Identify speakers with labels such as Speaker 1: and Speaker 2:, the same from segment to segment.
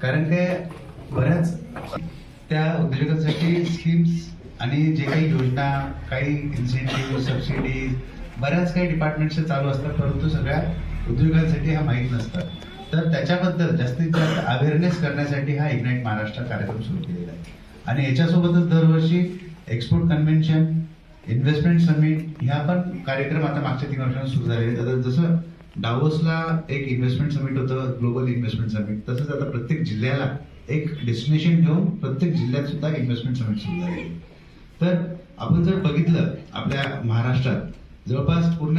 Speaker 1: कारण ते बऱ्याच त्या उद्योजकांसाठी स्कीम्स आणि जे काही योजना, काही इन्सेंटिव्ह, सबसिडी, बऱ्याच काही डिपार्टमेंटचे चालू असतात, परंतु सगळ्या उद्योगांसाठी हा माहीत नसतात. तर त्याच्याबद्दल जास्तीत जास्त अवेअरनेस करण्यासाठी हा इग्नाइट महाराष्ट्र कार्यक्रम सुरू केलेला आहे. आणि याच्यासोबतच दरवर्षी एक्सपोर्ट कन्व्हेन्शन, इन्व्हेस्टमेंट समिट ह्या पण कार्यक्रम आता मागच्या 3 वर्षांपासून सुरू झाले आहेत. जसं डावोसला एक इन्व्हेस्टमेंट समिट होतं, ग्लोबल इन्व्हेस्टमेंट समिट, तसंच आता प्रत्येक जिल्ह्याला एक डेस्टिनेशन घेऊन प्रत्येक जिल्ह्यात सुद्धा इन्व्हेस्टमेंट समिट सुरू झाले. तर आपण जर बघितलं आपल्या महाराष्ट्रात जवळपास पूर्ण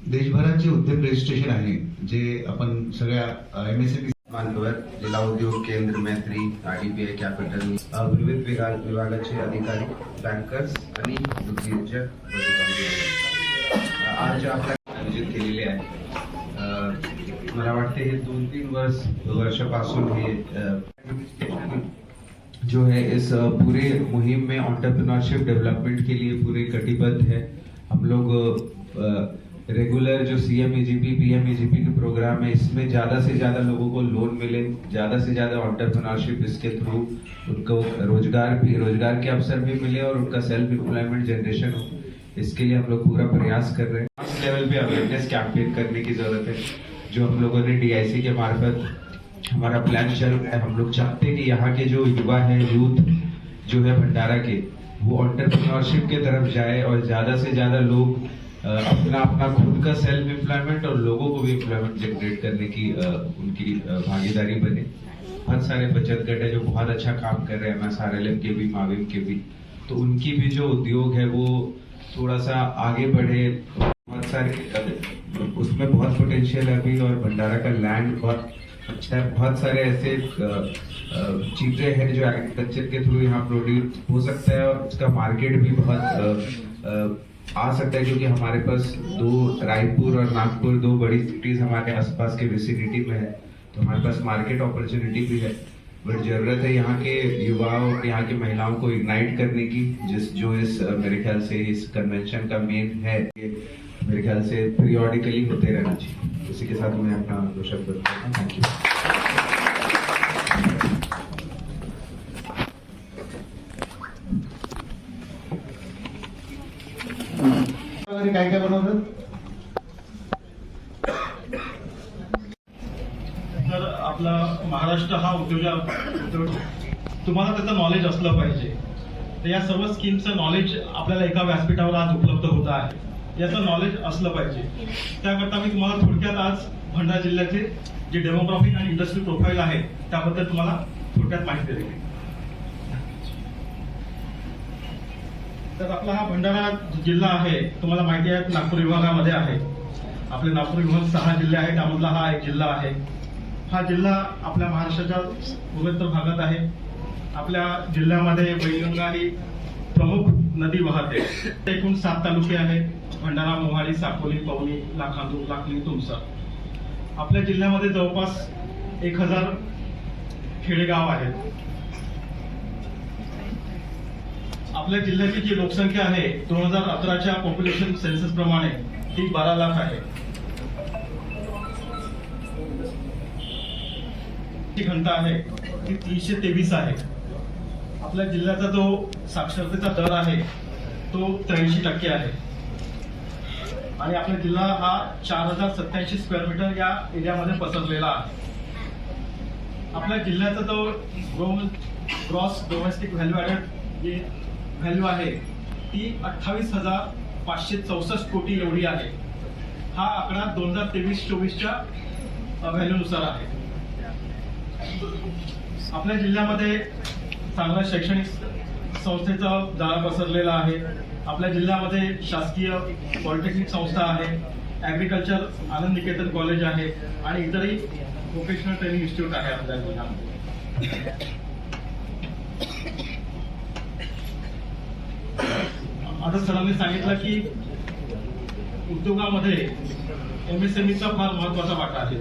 Speaker 1: देशभरात जे उद्यम रजिस्ट्रेशन आहे, जे आपण सगळ्या MSME
Speaker 2: मानकर जिल्हा उद्योग केंद्र मैत्री IDBI कॅपिटल विविध विभागाचे अधिकारी, बँकर्स आणि उद्योजक आज आपल्या आयोजित केलेले आहे. मला वाटते हे 2-3 वर्षापासून हे जो है इस पूरे मुहिम में एंटरप्रेन्योरशिप डेवलपमेंट के लिए पूरे कटिबद्ध है. हम लोग रेगुलर जो CMEGP PMEGP के प्रोग्राम है, इसमें ज्यादा से ज्यादा लोगों को लोन मिले, ज्यादा से ज्यादा एंटरप्रेन्योरशिप इसके थ्रू उनको रोजगार के अवसर भी मिले और उनका सेल्फ एम्प्लॉयमेंट जनरेशन हो. इसके लिए हम लोग पूरा प्रयास कर रहे हैं. इस लेवल पे अवेयरनेस कैंपेन करने की जरूरत है, जो हम लोगों ने DIC के मार्फत हमारा प्लान चल रहा है. हम लोग चाहते हैं कि यहाँ के जो युवा है, यूथ जो है भंडारा के, वो एंटरप्रेन्योरशिप के तरफ जाए और ज्यादा से ज्यादा लोग अपना खुद का सेल्फ एम्प्लॉयमेंट और लोगों को भी एम्प्लॉयमेंट जनरेट करने की उनकी भागीदारी बने. बहुत सारे बचत गट है जो बहुत अच्छा काम कर रहे हैं, MSRLM के भी, माविम के भी, तो उनकी भी जो उद्योग है वो थोड़ा सा आगे बढ़े. बहुत सारे उसमें बहुत पोटेंशियल है अभी, और भंडारा का लैंड बहुत अच्छा है. बहुत सारे ऐसे चीजें हैं जो एग्रीकल्चर के थ्रू यहाँ प्रोड्यूस हो सकता है, और उसका मार्केट भी बहुत आ सकता है, क्योंकि हमारे पास 2 रायपुर और नागपुर 2 बड़ी सिटीज हमारे आसपास के विसिनिटी में है, तो हमारे पास मार्केट अपॉर्चुनिटी भी है. बट जरूरत है यहाँ के युवाओं और यहाँ की महिलाओं को इग्नाइट करने की, जो इस मेरे ख्याल से इस कन्वेंशन का मेन है, मेरे ख्याल से पीरियोडिकली होते रहना चाहिए. इसी के साथ मैं अपना 2 शब्द बोलता हूँ. Thank you.
Speaker 1: काय काय बनवतात?
Speaker 3: तर आपला महाराष्ट्र हा उद्योग तुम्हाला त्याचं नॉलेज असलं पाहिजे. तर या सर्व स्कीमचं नॉलेज आपल्याला एका व्यासपीठावर आज उपलब्ध होत आहे. याचं नॉलेज असलं पाहिजे. त्याकरता मी तुम्हाला थोडक्यात आज भंडारा जिल्ह्याचे जे डेमोग्राफिक आणि इंडस्ट्री प्रोफाईल आहे त्याबद्दल तुम्हाला थोडक्यात माहिती देईल. तर आपला हा भंडारा जिल्हा आहे, तुम्हाला माहिती आहे नागपूर विभागामध्ये आहे. आपले नागपूर विभाग 6 जिल्हे आहेत, त्यामधला हा एक जिल्हा आहे. हा जिल्हा आपल्या महाराष्ट्राच्या पूर्वेत्तर भागात आहे. आपल्या जिल्ह्यामध्ये वैनगंगा ही प्रमुख नदी वाहते. एकूण 7 तालुके आहेत: भंडारा, मोहाडी, साकोली, पवनी, लाखांदूर, लाखनी, तुमसा. आपल्या जिल्ह्यामध्ये जवळपास 1000 खेडेगाव आहेत. आपल्या जिल्ह्याची जी लोकसंख्या आहे 2011च्या पॉप्युलेशन सेन्सस प्रमाणे ती 12 लाख आहे. जी घनता आहे ती 323 आहे. आपल्या जिल्ह्याचा जो साक्षरतेचा दर आहे तो 83% आहे. आणि आपला जिल्हा हा 4087 स्क्वेअर मीटर या एरियामध्ये पसरलेला आहे. आपल्या जिल्ह्याचा जो ग्रॉस डोमेस्टिक व्हॅल्यू ॲडेड जी व्हॅल्यू आहे ती 28,564 कोटी एवढी आहे. हा आकडा 2023-24च्या व्हॅल्यूनुसार आहे. आपल्या जिल्ह्यामध्ये चांगला शैक्षणिक संस्थेचा जाळा पसरलेला आहे. आपल्या जिल्ह्यामध्ये शासकीय पॉलिटेक्निक संस्था आहे, ॲग्रिकल्चर आनंद निकेतन कॉलेज आहे आणि इतरही व्होकेशनल ट्रेनिंग इन्स्टिट्यूट आहे आपल्या जिल्ह्यामध्ये. आता सरांनी सांगितलं की उद्योगामध्ये MSMEचा फार महत्वाचा वाटा आहे.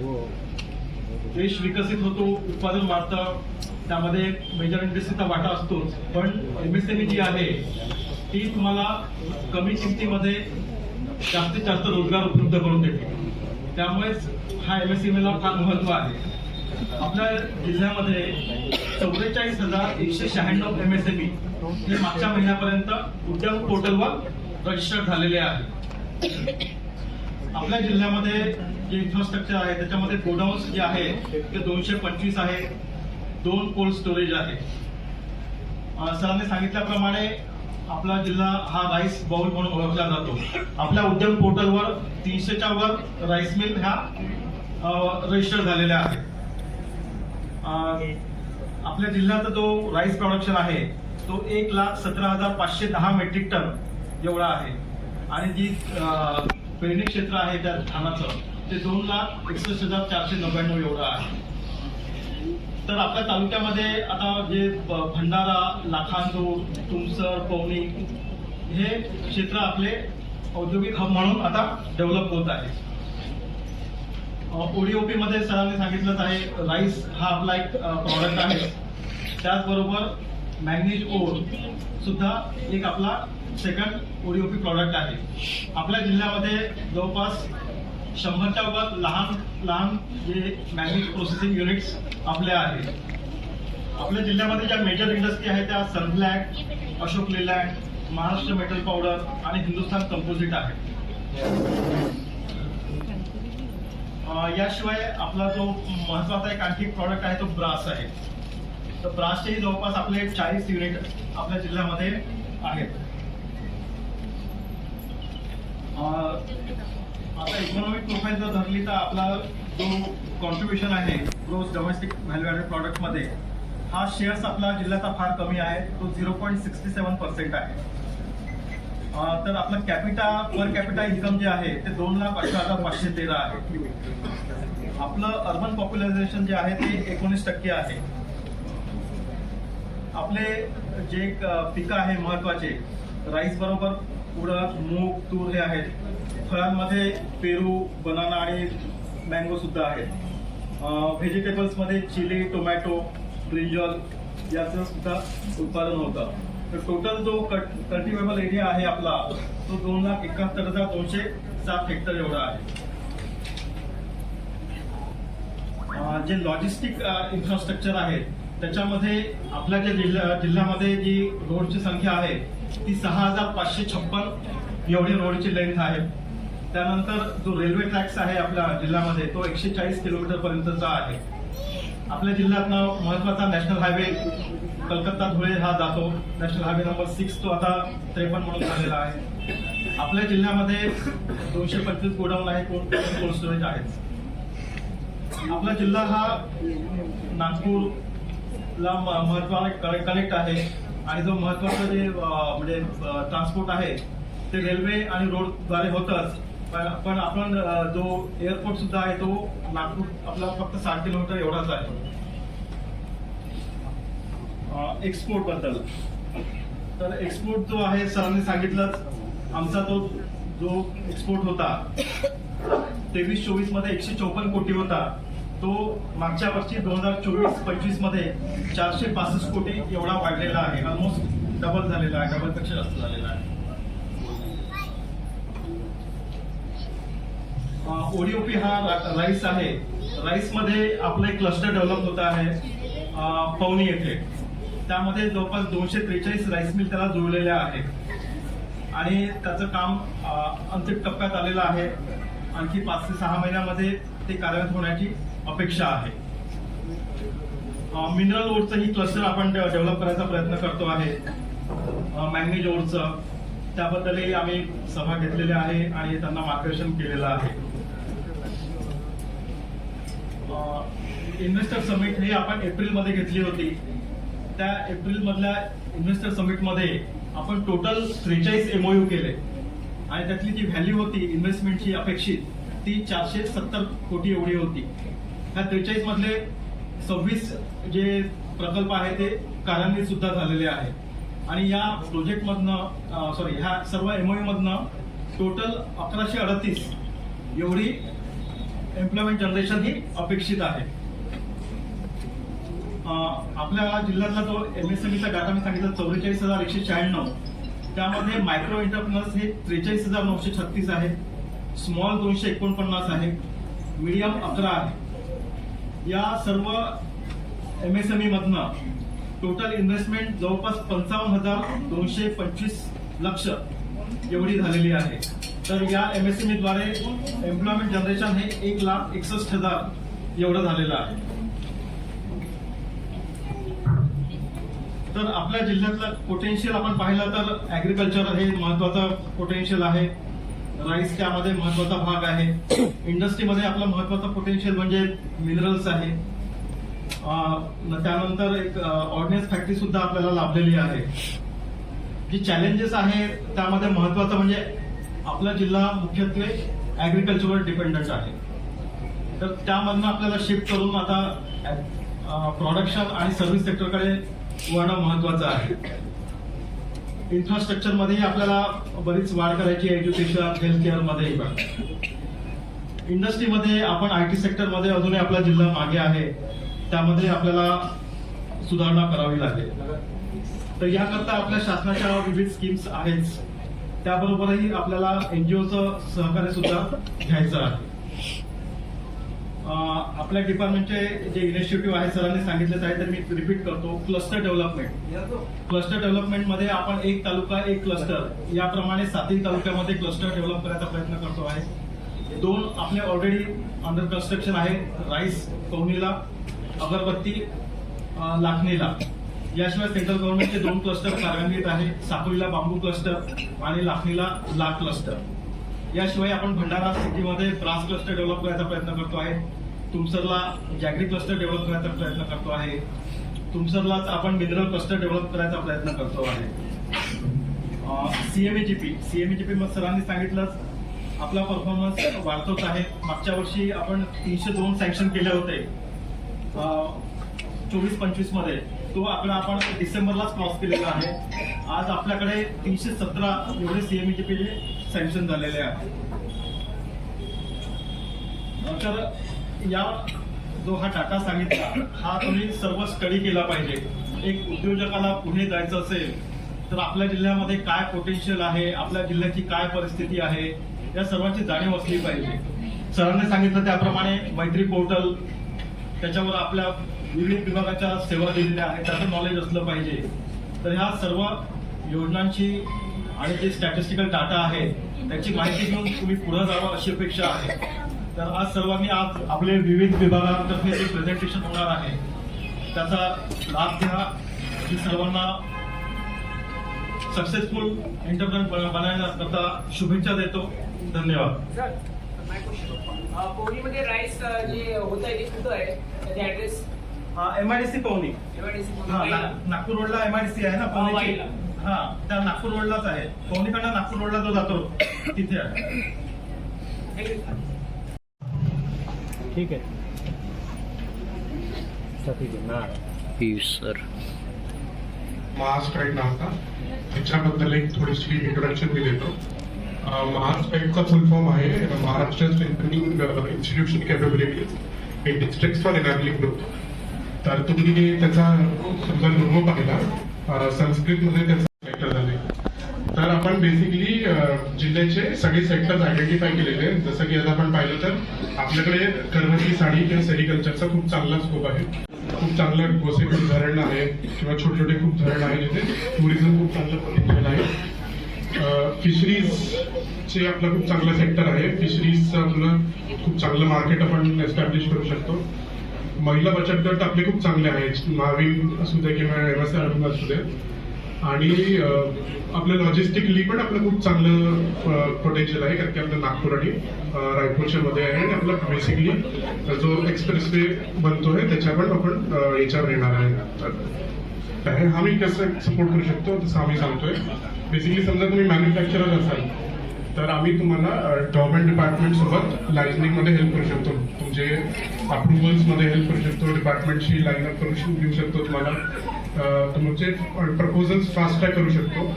Speaker 3: देश विकसित होतो, उत्पादन वाढतं, त्यामध्ये मेजर इंडस्ट्रीचा वाटा असतोच. पण MSME जी आहे ती तुम्हाला कमी किमतीमध्ये जास्तीत जास्त रोजगार उपलब्ध करून देते. त्यामुळेच हा MSMEला फार महत्व आहे. आपल्या जिल्ह्यामध्ये 44,196 MSME हे मागच्या महिन्यापर्यंत उद्यम पोर्टलवर रजिस्टर झालेले आहे. आपल्या जिल्ह्यामध्ये जे इन्फ्रास्ट्रक्चर आहे त्याच्यामध्ये गोडाऊन्स जे आहे ते 225 आहे, 2 कोल्ड स्टोरेज आहे. सरांनी सांगितल्याप्रमाणे आपला जिल्हा हा राईस बाउल म्हणून ओळखला जातो. आपल्या उद्यम पोर्टलवर 300च्या वर राईस मिल ह्या रजिस्टर झालेल्या आहेत. आपल्या जिल्ह्याचा जो राईस प्रोडक्शन आहे तो 1,17,510 मेट्रिक टन एवढा आहे आणि जी पेरणी क्षेत्र आहे त्या धानाचं ते 2,61,499 एवढं आहे. तर आपल्या तालुक्यामध्ये आता जे भंडारा, लाखांदूर, तुमसर, पवनी हे क्षेत्र आपले औद्योगिक हब म्हणून आता डेव्हलप होत आहे. ओडीओपी मध्ये सरांनी सांगितलंच आहे, राईस हा आपला एक प्रॉडक्ट आहे. त्याचबरोबर मॅग्नीज ओर सुद्धा एक आपला सेकंड ओडीओपी प्रॉडक्ट आहे. आपल्या जिल्ह्यामध्ये जवळपास 100च्या वर लहान जे मॅग्नीज प्रोसेसिंग युनिट्स आपल्या आहेत. आपल्या जिल्ह्यामध्ये ज्या मेजर इंडस्ट्री आहेत त्या सनब्लॅक, अशोक लेलँड, महाराष्ट्र मेटल पावडर आणि हिंदुस्थान कंपोजिट आहे. याशिवाय आपला जो महत्वाचा एक आणखी प्रॉडक्ट आहे तो ब्रास आहे. तर ब्रासचेही जवळपास आपले 40 युनिट आपल्या जिल्ह्यामध्ये आहेत. आता इकॉनॉमिक प्रोफाईल जर धरली तर आपला जो कॉन्ट्रीब्युशन आहे gross domestic value added product मध्ये हा शेअर्स आपला जिल्ह्याचा फार कमी आहे, तो 0.67% आहे. तर आपलं पर कॅपिटा इन्कम जे आहे ते 2,18,513 आहे. आपलं अर्बन पॉप्युलेशन जे आहे ते 19% आहे. आपले जे पिकं आहे महत्वाचे राईस बरोबर उडद, मूग, तूर हे आहेत. फळांमध्ये पेरू, बनाना आणि मँगो सुद्धा आहेत. व्हेजिटेबल्स मध्ये चिली, टोमॅटो, ब्रिंजॉल याचं सुद्धा उत्पादन होतं. तर टोटल जो कल्टिवेबल एरिया आहे आपला तो 2,71,207 हेक्टर एवढा आहे. जे लॉजिस्टिक इन्फ्रास्ट्रक्चर आहे त्याच्यामध्ये आपल्या ज्या जिल्ह्यामध्ये जी रोडची संख्या आहे ती 6,556 एवढी रोडची लेंथ आहे. त्यानंतर जो रेल्वे ट्रॅक्स आहे आपल्या जिल्ह्यामध्ये तो 140 किलोमीटर पर्यंतचा आहे. आपल्या जिल्ह्यातनं महत्वाचा नॅशनल हायवे कलकत्ता धुळे हा जातो. नॅशनल हायवे नंबर 6 तो आता 53 म्हणून झालेला आहे. आपल्या जिल्ह्यामध्ये 225 गोडाऊन आहे, कोल्ड स्टोरेज आहेत. आपला जिल्हा हा नागपूरला महत्वाचा कनेक्ट आहे आणि जो महत्वाचा जे म्हणजे ट्रान्सपोर्ट आहे ते रेल्वे आणि रोड द्वारे होतच. पण आपण जो एअरपोर्ट सुद्धा आहे तो नागपूर आपला फक्त 60 किलोमीटर एवढाच आहे. एक्सपोर्ट बद्दल तर एक्सपोर्ट जो आहे सरांनी सांगितलंच, आमचा तो जो एक्सपोर्ट होता 23-24 मध्ये 154 कोटी होता, तो मागच्या वर्षी 2024-25 मध्ये 465 कोटी एवढा वाढलेला आहे. ऑलमोस्ट डबल झालेला आहे, डबलपेक्षा जास्त झालेला आहे. ओडीओपी हा राईस आहे. राईस मध्ये आपलं एक क्लस्टर डेव्हलप होत आहे पवनी येथे. त्यामध्ये जवळपास 243 राईस मिल त्याला जुळलेल्या आहेत आणि त्याचं काम अंतिम टप्प्यात आलेलं आहे. आणखी 5 ते 6 महिन्यामध्ये ते कार्यान्वित होण्याची अपेक्षा आहे. मिनरल ओरचं ही क्लस्टर आपण डेव्हलप करायचा प्रयत्न करतो आहे. मॅग्नीज ओरचं त्याबद्दलही आम्ही सभा घेतलेल्या आहे आणि त्यांना मार्गदर्शन केलेलं आहे. इन्व्हेस्टर समिट ही आपण एप्रिलमध्ये घेतली होती. त्या एप्रिल मधल्या इन्व्हेस्टर समिट मध्ये आपण टोटल 43 MOU केले आणि त्यातली जी व्हॅल्यू होती इन्व्हेस्टमेंटची अपेक्षित ती 470 कोटी एवढी होती. ह्या 43 मधले 26 जे प्रकल्प आहे ते कार्यान्वित सुद्धा झालेले आहेत आणि या प्रोजेक्ट मधनं ह्या सर्व MOU मधनं टोटल 1138 एवढी एम्प्लॉयमेंट जनरेशन ही अपेक्षित आहे. आपल्या जिल्ह्यातला जो MSMEचा डाटा मी सांगितलं 44,196, त्यामध्ये मायक्रो एंटरप्रिनर्स हे 43,936 आहे, स्मॉल 249 आहे, मीडियम 11 आहे. या सर्व MSME मधनं टोटल इन्व्हेस्टमेंट जवळपास 55,225 लक्ष एवढी झालेली आहे. तर या MSME द्वारे एम्प्लॉयमेंट जनरेशन हे 1,61,000 एवढं झालेलं आहे. तर आपल्या जिल्ह्यातलं पोटेन्शियल आपण पाहिलं तर ऍग्रिकल्चर हे महत्वाचं पोटेन्शियल आहे. राईस त्यामध्ये महत्वाचा भाग आहे. इंडस्ट्रीमध्ये आपलं महत्वाचं पोटेन्शियल म्हणजे मिनरल्स आहे. त्यानंतर एक ऑर्डिनन्स फॅक्टरी सुद्धा आपल्याला लाभलेली आहे. जी चॅलेंजेस आहे त्यामध्ये महत्वाचं म्हणजे आपला जिल्हा मुख्यत्वे ऍग्रिकल्चरवर डिपेंडंट आहे. तर त्यामधनं आपल्याला शिफ्ट करून आता प्रोडक्शन आणि सर्व्हिस सेक्टरकडे वळणं महत्वाचं आहे. इन्फ्रास्ट्रक्चर मध्येही आपल्याला बरीच वाढ करायची आहे. एज्युकेशन, हेल्थ केअर मध्ये पण. इंडस्ट्रीमध्ये आपण IT सेक्टरमध्ये अजूनही आपला जिल्हा मागे आहे. त्यामध्ये आपल्याला सुधारणा करावी लागेल. तर याकरता आपल्या शासनाच्या विविध स्कीम्स आहेत. त्याबरोबरही आपल्याला NGOचं सहकार्य सुद्धा घ्यायचं आहे. आपल्या डिपार्टमेंटचे जे इनिशिएटिव्ह आहे सरांनी सांगितलेच आहे तर मी रिपीट करतो. Cluster development. क्लस्टर डेव्हलपमेंटमध्ये आपण एक तालुका एक क्लस्टर याप्रमाणे 7 तालुक्यामध्ये क्लस्टर डेव्हलप करायचा प्रयत्न करतो आहे. 2 आपले ऑलरेडी अंडर कन्स्ट्रक्शन आहे. राईस कौनीला, अगरबत्ती लाखणीला. याशिवाय सेंट्रल गव्हर्नमेंटचे 2 क्लस्टर कार्यान्वित आहे. साकोलीला बांबू क्लस्टर आणि लाखणीला लाख क्लस्टर. याशिवाय आपण भंडारा सिटीमध्ये ब्रास क्लस्टर डेव्हलप करायचा प्रयत्न करतो आहे. तुमसरला जॅगरी क्लस्टर डेव्हलप करायचा प्रयत्न करतो आहे. तुमसरलाच आपण मिनरल क्लस्टर डेव्हलप करायचा प्रयत्न करतो आहे. CMEGP मग सरांनी सांगितलंच आपला परफॉर्मन्स वाढतोच आहे. मागच्या वर्षी आपण 302 सँक्शन केले होते 24-25 मध्ये. तो आकडा आपण डिसेंबरलाच क्रॉस केलेला आहे. आज आपल्याकडे 317 एवढे CMEGP सँक्शन झालेले आहे. तर या जो हा डाटा सांगितला हा तुम्ही सर्व स्टडी केला पाहिजे. एक उद्योजकाला पुढे जायचं असेल तर आपल्या जिल्ह्यामध्ये काय पोटेन्शियल आहे, आपल्या जिल्ह्याची काय परिस्थिती आहे या सर्वांची जाणीव असली पाहिजे. सरांनी सांगितलं त्याप्रमाणे मैत्री पोर्टल, त्याच्यावर आपल्या विविध विभागाच्या सेवा दिलेल्या आहेत त्याचं नॉलेज असलं पाहिजे. तर ह्या सर्व योजनांची आणि जे स्टॅटिस्टिकल डाटा आहे त्याची माहिती घेऊन तुम्ही पुढे जावं अशी अपेक्षा आहे. तर आज सर्वांनी आज आपले विविध विभागांतर्फे जे प्रेझेंटेशन होणार आहे त्याचा लाभ घ्या. मी सर्वांना सक्सेसफुल एंटरप्रेन्योर बनवण्याकरता शुभेच्छा देतो. धन्यवाद.
Speaker 4: पवनीमध्ये राईस जे होत आहे ते कुठं आहे त्याचे ऍड्रेस?
Speaker 3: MIDC पवनी. नागपूर रोडला MIDC आहे ना पवनीची. हा, त्या नागपूर रोडलाच आहे. पवनीकडनं नागपूर रोडला जो जातो तिथे आहे.
Speaker 5: ठीक आहे सर.
Speaker 6: महास्ट्राईक नावाचा त्याच्याबद्दल एक थोडीशी इंट्रोडक्शन मी देतो. महास्ट्राईकचा फुल फॉर्म आहे Maharashtra strengthening institution capabilities in districts for enabling growth. तर तुम्ही त्याचा समजा लोगो पाहिला, संस्कृतमध्ये त्याचा सेक्टर झाले. तर आपण बेसिकली जिल्ह्याचे सगळे सेक्टर्स आयडेंटिफाय केलेले आहेत. जसं की आता आपण पाहिलं तर आपल्याकडे करवती साडी किंवा सेरिकल्चरचा खूप चांगला स्कोप आहे. खूप चांगलं गोसेखुर्द धरण आहे किंवा छोटे छोटे खूप धरण आहे जिथे टुरिझम खूप चांगलं पोटेन्शियल आहे. फिशरीजचे आपलं खूप चांगलं सेक्टर आहे. फिशरीजचं आपलं खूप चांगलं मार्केट आपण एस्टॅब्लिश करू शकतो. महिला बचत गट आपले खूप चांगले आहेत, महावीर असू दे किंवा MSC अरुण असू दे. आणि आपलं लॉजिस्टिकली पण आपलं खूप चांगलं पोटेन्शियल आहे कारण की आपलं नागपूर आणि रायपूरच्या मध्ये आहे. आणि आपला बेसिकली जो एक्सप्रेसवे बनतोय त्याच्या पण आपण याच्यावर येणार आहे. आम्ही कसं सपोर्ट करू शकतो तसं आम्ही सांगतोय. बेसिकली समजा तुम्ही मॅन्युफॅक्चरर असाल तर आम्ही तुम्हाला गव्हर्नमेंट डिपार्टमेंट सोबत लायसनिंग मध्ये हेल्प करू शकतो. तुमचे अप्रुव्हल्स मध्ये हेल्प करू शकतो. डिपार्टमेंटशी लाईन अप करून देऊ शकतो. तुम्हाला तुमचे प्रपोजल्स फास्ट ट्रॅक करू शकतो.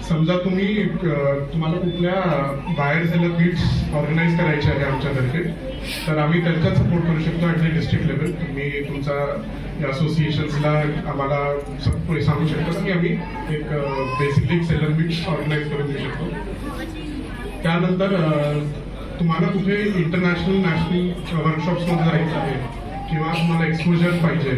Speaker 6: समजा तुम्हाला कुठल्या बाहेर झालेल्या बीट्स ऑर्गनाईज करायचे आहे आमच्यातर्फे तर आम्ही त्यांच्यात सपोर्ट करू शकतो ॲट द डिस्ट्रिक्ट लेवल. तुम्ही तुमचा असोसिएशन्सला आम्हाला सांगू शकता की आम्ही एक बेसिकली सेलर बीट्स ऑर्गनाईज करून देऊ शकतो. त्यानंतर तुम्हाला कुठे इंटरनॅशनल नॅशनल वर्कशॉप्समध्ये जायचं आहे किंवा तुम्हाला एक्सपोजर पाहिजे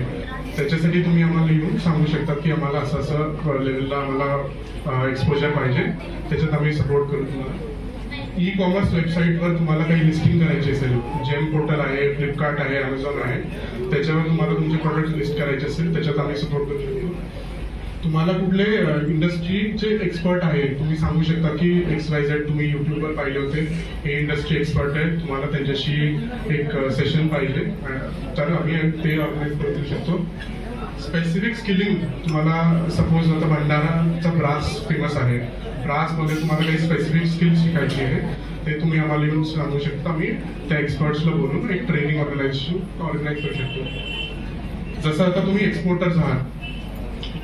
Speaker 6: त्याच्यासाठी तुम्ही आम्हाला येऊन सांगू शकता की आम्हाला असं असं लेवलला आम्हाला एक्सपोजर पाहिजे, त्याच्यात आम्ही सपोर्ट करू तुम्हाला. ई कॉमर्स वेबसाईटवर तुम्हाला काही लिस्टिंग करायची असेल, जेम पोर्टल आहे, फ्लिपकार्ट आहे, अमेझॉन आहे, त्याच्यावर तुम्हाला तुमचे प्रोडक्ट लिस्ट करायचे असेल त्याच्यात आम्ही सपोर्ट करू शकतो. तुम्हाला कुठले इंडस्ट्रीचे एक्सपर्ट आहे तुम्ही सांगू शकता की XYZ तुम्ही युट्यूबवर पाहिले होते, हे इंडस्ट्री एक्सपर्ट आहेत, तुम्हाला त्यांच्याशी एक सेशन पाहिजे तर आम्ही ते ऑर्गनाईज करू शकतो. स्पेसिफिक स्किलिंग तुम्हाला सपोज आता भंडाराचा ब्रास फेमस आहे, ब्रासमध्ये तुम्हाला काही स्पेसिफिक स्किल्स शिकायची आहे ते तुम्ही आम्हाला येऊन सांगू शकता. आम्ही त्या एक्सपर्ट्सला बोलून एक ट्रेनिंग ऑर्गनाईज करू शकतो. जसं आता तुम्ही एक्सपोर्टर्स आहात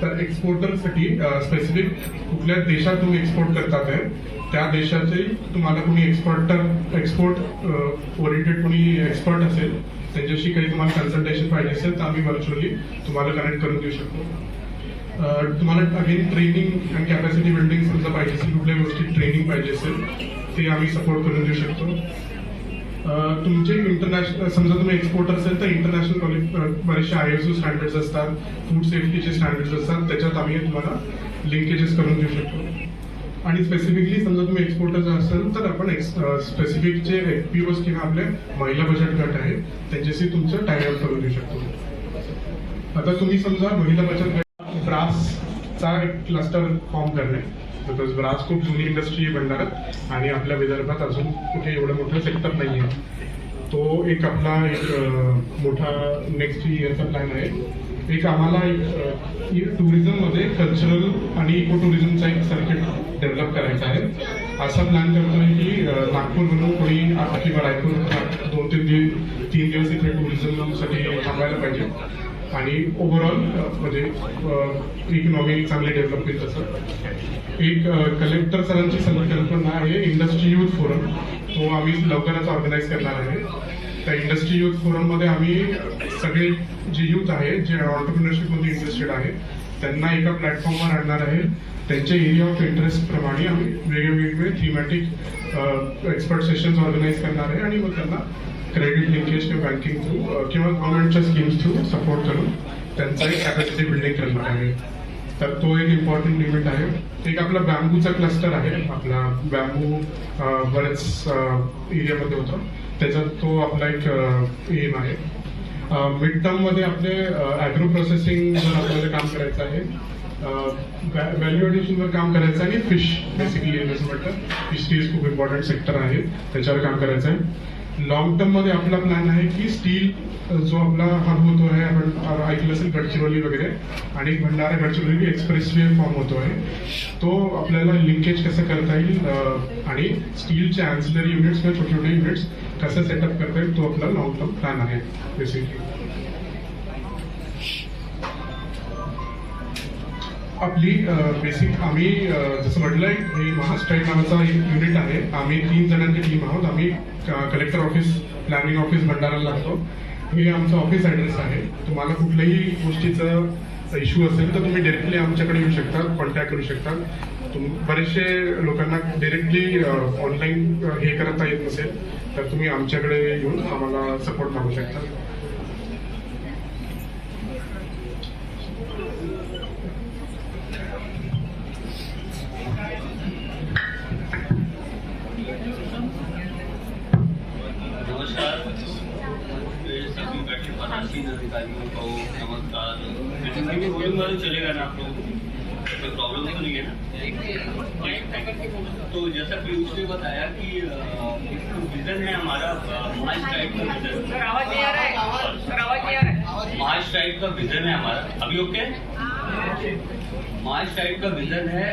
Speaker 6: तर एक्सपोर्टरसाठी स्पेसिफिक कुठल्या देशात तुम्ही एक्सपोर्ट करतात आहे त्या देशाचे तुम्हाला कोणी एक्सपोर्ट ओरिएंटेड कोणी एक्सपर्ट असेल त्यांच्याशी काही तुम्हाला कन्सल्टेशन पाहिजे असेल तर आम्ही व्हर्च्युअली तुम्हाला कनेक्ट करून देऊ शकतो. तुम्हाला अगेन ट्रेनिंग आणि कॅपॅसिटी बिल्डिंग समजा पाहिजे असेल, कुठल्या गोष्टी ट्रेनिंग पाहिजे असेल ते आम्ही सपोर्ट करून देऊ शकतो. तुमचे इंटरनॅशनल समजा तुम्ही एक्सपोर्टर असेल तर इंटरनॅशनल बरेचसे ISO स्टँडर्ड्स असतात, फूड सेफ्टीचे स्टँडर्ड्स असतात, त्याच्यात आम्ही तुम्हाला लिंकेजेस करून देऊ शकतो. आणि स्पेसिफिकली समजा तुम्ही एक्सपोर्टर असेल तर आपण स्पेसिफिक जे FPOs किंवा आपले महिला बचत गट आहे त्यांच्याशी तुमचं टायअप करून देऊ शकतो. आता तुम्ही समजा महिला बचत गट ब्रासचा एक क्लस्टर फॉर्म करणे, बिकॉज ब्रास खूप जुनी इंडस्ट्री आहे भंडारात आणि आपल्या विदर्भात अजून कुठे एवढं मोठं सेक्टर नाही आहे. तो एक आपला एक मोठा नेक्स्ट इयरचा प्लॅन आहे. एक आम्हाला एक टुरिझममध्ये कल्चरल आणि इको टुरिझमचा एक सर्किट डेव्हलप करायचा आहे. असा प्लॅन करतोय की नागपूरमधून कोणी किंवा रायपूर 2-3 दिवस इथे टुरिझमसाठी थांबायला पाहिजे आणि ओव्हरऑल म्हणजे इकॉनॉमी चांगली डेव्हलप होईल. तसं एक कलेक्टर सरांची संकल्पना आहे इंडस्ट्री युथ फोरम, तो आम्ही लवकरच ऑर्गनाईज करणार आहे. त्या इंडस्ट्री युथ फोरममध्ये आम्ही सगळे जे युथ आहे जे ऑन्टरप्रिनरशिपमध्ये इंटरेस्टेड आहे त्यांना एका प्लॅटफॉर्मवर आणणार आहे. त्यांच्या एरिया ऑफ इंटरेस्ट प्रमाणे आम्ही वेगवेगळे थीमॅटिक एक्सपर्ट सेशन्स ऑर्गनाईज करणार आहे आणि मग त्यांना क्रेडिट लिंकेज किंवा बँकिंग थ्रू किंवा गव्हर्नमेंटच्या स्कीम्स थ्रू सपोर्ट करून त्यांचा एक कॅपॅसिटी बिल्डिंग करणार आहे. तर तो एक इम्पॉर्टंट इव्हेंट आहे. एक आपला बॅम्बूचा क्लस्टर आहे, आपला बॅम्बू बरेच एरियामध्ये होतं, त्याच्यात तो आपला एक एम आहे. मिड टर्ममध्ये आपले ॲग्रो प्रोसेसिंगवर आपल्याला काम करायचं आहे, व्हॅल्यू ॲडिशनवर काम करायचं आहे आणि फिश बेसिकली इन्व्हेस्टमेंट फिशरीज खूप इम्पॉर्टंट सेक्टर आहे त्याच्यावर काम करायचं आहे. लॉंग टर्म मध्ये आपला प्लॅन आहे की स्टील जो आपला हब होतो आहे, आपण ऐकलं असेल गडचिरोली वगैरे, आणि भंडारा गडचिरोली एक्सप्रेसवे फॉर्म होतो आहे, तो आपल्याला लिंकेज कसं करता येईल आणि स्टीलचे अँसिलरी युनिट्स किंवा छोटे छोटे युनिट्स कसं सेटअप करता येईल तो आपला लॉंग टर्म प्लॅन आहे बेसिकली. आपली बेसिक आम्ही जसं म्हटलंय हे महास्ट्राईट नावाचा एक युनिट आहे. आम्ही 3 जणांची टीम आहोत. आम्ही कलेक्टर ऑफिस, प्लॅनिंग ऑफिस भंडाराला लागतो. हे आमचं ऑफिस ॲड्रेस आहे. तुम्हाला कुठल्याही गोष्टीचा इश्यू असेल तर तुम्ही डायरेक्टली आमच्याकडे येऊ शकता, कॉन्टॅक्ट करू शकता. बरेचसे लोकांना डायरेक्टली ऑनलाईन हे करता येत नसेल तर तुम्ही आमच्याकडे येऊन आम्हाला सपोर्ट मागू शकता.
Speaker 7: अधिकारियों को नमस्कार. चलेगा ना, आपको कोई प्रॉब्लम तो नहीं है ना? तो जैसा पीयूष ने बताया कि विजन है हमारा महास्ट्राइक का विजन.
Speaker 4: सर आवाज नहीं आ रहा है, सर आवाज नहीं आ रहा है.
Speaker 7: महास्ट्राइक का विजन है हमारा. अभी ओके? महास्ट्राइक का विजन है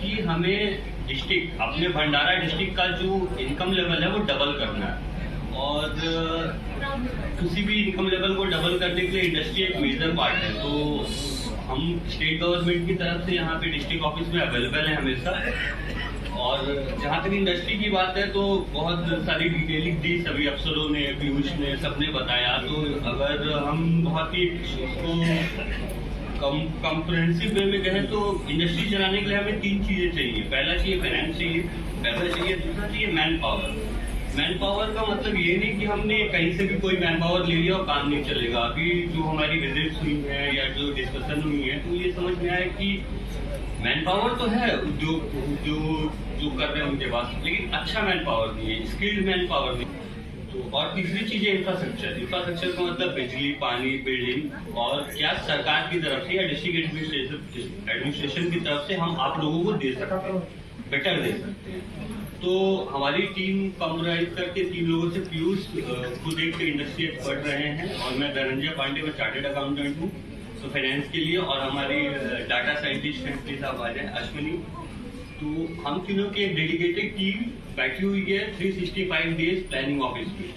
Speaker 7: कि हमें डिस्ट्रिक्ट, अपने भंडारा डिस्ट्रिक्ट का जो इनकम लेवल है वो डबल करना है. और किसी भी इनकम लेवल को डबल करने के लिए इंडस्ट्री एक मेजर पार्ट है. तो हम स्टेट गवर्नमेंट की तरफ से यहाँ पे डिस्ट्रिक्ट ऑफिस में अवेलेबल है हमेशा. और जहाँ तक इंडस्ट्री की बात है तो बहुत सारी डिटेलिंग दी सभी अफसरों ने, पीयूष ने, सबने बताया. तो अगर हम बहुत ही उसको कॉम्प्रिहेंसिव वे में कहें तो इंडस्ट्री चलाने के लिए हमें 3 चीजें चाहिए. पहला चाहिए फाइनेंस चाहिए, पैसा चाहिए, दूसरा चाहिए मैन पावर. मैन पावर का मतलब ये नहीं कि हमने कहीं से भी कोई मैन पावर ले लिया और काम नहीं चलेगा। अभी जो हमारी विजिट्स हुई है या जो डिस्कशन हुई है तो ये समझ में आया कि मैन पावर तो है उद्योग जो कर रहे हैं उनके पास, लेकिन अच्छा मैन पावर नहीं है, स्किल्ड मैन पावर नहीं। तो और तीसरी चीज है इंफ्रास्ट्रक्चर का मतलब बिजली, पानी, बिल्डिंग, और क्या सरकार की तरफ से या डिस्ट्रिक्ट एडमिनिस्ट्रेशन की तरफ से हम आप लोगों को दे सकते हैं, बेटर दे सकते हैं। तो हमारी टीम कंप्रोमाइज करके 3 लोगों से पीयूष खुद एक इंडस्ट्री एक्सपर्ट रहे हैं, और मैं धनंजय पांडे, मैं चार्टेड अकाउंटेंट हूँ तो फाइनेंस के लिए, और हमारी डाटा साइंटिस्ट हैं साहब आज हैं अश्विनी। तो हम तीनों की एक डेडिकेटेड टीम बैठी हुई है 365 डेज प्लानिंग ऑफिस में,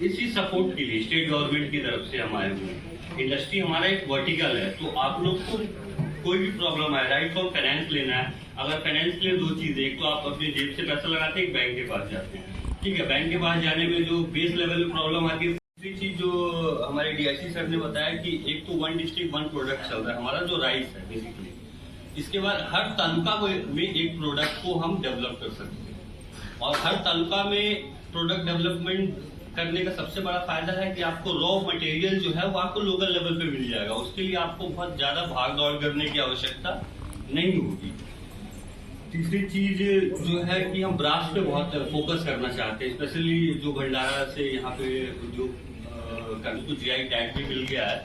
Speaker 7: इसी सपोर्ट के लिए स्टेट गवर्नमेंट की तरफ से हम आए हुए हैं। इंडस्ट्री हमारा एक वर्टिकल है, तो आप लोग को कोई भी प्रॉब्लम है, राइट फ्रॉम फाइनेंस लेना है, अगर फाइनेंस के लिए 2 चीजें, एक तो आप अपनी जेब से पैसा लगाते हैं, एक बैंक के पास जाते हैं, ठीक है। बैंक के पास जाने में जो बेस लेवल में प्रॉब्लम आती है, दूसरी चीज जो हमारे डीआईसी सर ने बताया कि एक तो 1 डिस्ट्रिक्ट 1 प्रोडक्ट चल रहा है हमारा, जो राइस है बेसिकली। इसके बाद हर तालुका में एक प्रोडक्ट को हम डेवलप कर सकते हैं, और हर तालुका में प्रोडक्ट डेवलपमेंट करने का सबसे बड़ा फायदा है कि आपको रॉ मटेरियल जो है वो आपको लोकल लेवल पे मिल जाएगा, उसके लिए आपको बहुत ज्यादा भाग दौड़ करने की आवश्यकता नहीं होगी। तीसरी चीज जो है कि हम ब्रास पे बहुत फोकस करना चाहते हैं, स्पेशली जो भंडारा से यहाँ पे जो को जीआई टैग भी मिल गया है,